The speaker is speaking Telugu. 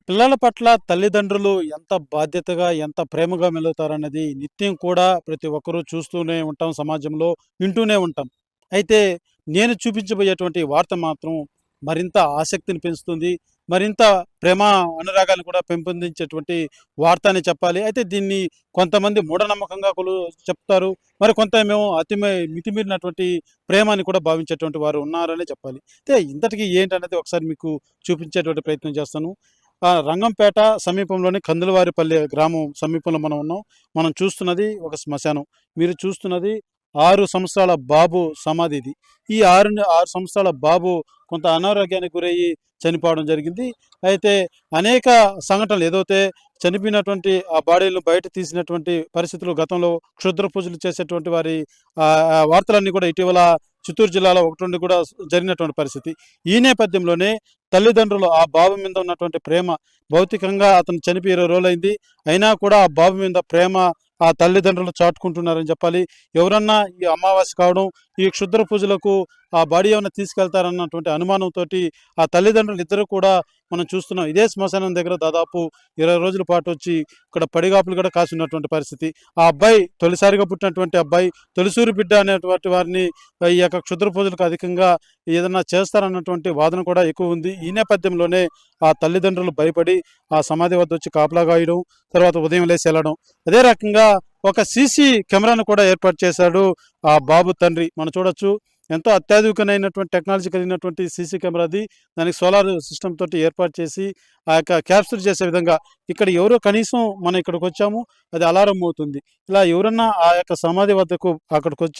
పిల్లల పట్ల తల్లిదండ్రులు ఎంత బాధ్యతగా, ఎంత ప్రేమగా మెలుగుతారన్నది నిత్యం కూడా ప్రతి ఒక్కరూ చూస్తూనే ఉంటాం సమాజంలో, వింటూనే ఉంటాం. అయితే నేను చూపించబోయేటువంటి వార్త మాత్రం మరింత ఆసక్తిని పెంచుతుంది. మరింత ప్రేమ అనురాగాలను కూడా పెంపొందించేటువంటి వార్త అని చెప్పాలి. అయితే దీన్ని కొంతమంది మూఢనమ్మకంగా చెప్తారు. మరి కొంతేమో మితిమీరినటువంటి ప్రేమ అని కూడా భావించేటువంటి వారు ఉన్నారనే చెప్పాలి. అయితే ఇంతటికి ఏంటన్నది ఒకసారి మీకు చూపించేటువంటి ప్రయత్నం చేస్తాను. రంగంపేట సమీపంలోని కందులవారిపల్లి గ్రామం సమీపంలో మనం ఉన్నాం. మనం చూస్తున్నది ఒక శ్మశానం. మీరు చూస్తున్నది 6 సంవత్సరాల బాబు సమాధి ఇది. ఈ 6 సంవత్సరాల బాబు కొంత అనారోగ్యానికి గురయ్యి చనిపోవడం జరిగింది. అయితే అనేక సంఘటనలు ఏదైతే చనిపోయినటువంటి ఆ బాడీలను బయట తీసినటువంటి పరిస్థితులు గతంలో క్షుద్ర పూజలు చేసేటువంటి వారి వార్తలన్నీ కూడా ఇటీవల చిత్తూరు జిల్లాలో 1, 2 కూడా జరిగినటువంటి పరిస్థితి. ఈ నేపథ్యంలోనే తల్లిదండ్రులు ఆ బాబు మీద ఉన్నటువంటి ప్రేమ, భౌతికంగా అతను చనిపోయి 20 రోజులైంది. అయినా కూడా ఆ బాబు మీద ప్రేమ ఆ తల్లిదండ్రులు చాటుకుంటున్నారని చెప్పాలి. ఎవరన్నా ఈ అమావాస్య కావడం, ఈ క్షుద్ర పూజలకు ఆ బాడీ ఏమన్నా తీసుకెళ్తారన్నటువంటి అనుమానంతోటి ఆ తల్లిదండ్రులు ఇద్దరు కూడా మనం చూస్తున్నాం. ఇదే శ్మశానం దగ్గర దాదాపు 20 రోజుల పాటు వచ్చి ఇక్కడ పడిగాపులు కూడా కాసున్నటువంటి పరిస్థితి. ఆ అబ్బాయి తొలిసారిగా పుట్టినటువంటి అబ్బాయి, తొలిసూరి బిడ్డ అనేటువంటి వారిని ఈ యొక్క క్షుద్ర పూజలకు అధికంగా ఏదన్నా చేస్తారన్నటువంటి వాదన కూడా ఎక్కువ ఉంది. ఈ నేపథ్యంలోనే ఆ తల్లిదండ్రులు భయపడి ఆ సమాధి వద్ద వచ్చి కాపలా కాయడం, తర్వాత ఉదయం లేసి వెళ్ళడం. అదే రకంగా ఒక సీసీ కెమెరాను కూడా ఏర్పాటు చేశాడు ఆ బాబు తండ్రి. మనం చూడొచ్చు, ఎంతో అత్యాధునికమైనటువంటి టెక్నాలజీ కలిగినటువంటి సీసీ కెమెరా అది. దానికి సోలార్ సిస్టమ్ తోటి ఏర్పాటు చేసి ఆ యొక్క క్యాప్చర్ చేసే విధంగా ఇక్కడ ఎవరో కనీసం మనం ఇక్కడికి వచ్చాము, అది అలారం అవుతుంది. ఇలా ఎవరన్నా ఆ యొక్క సమాధి వద్దకు అక్కడికి వచ్చి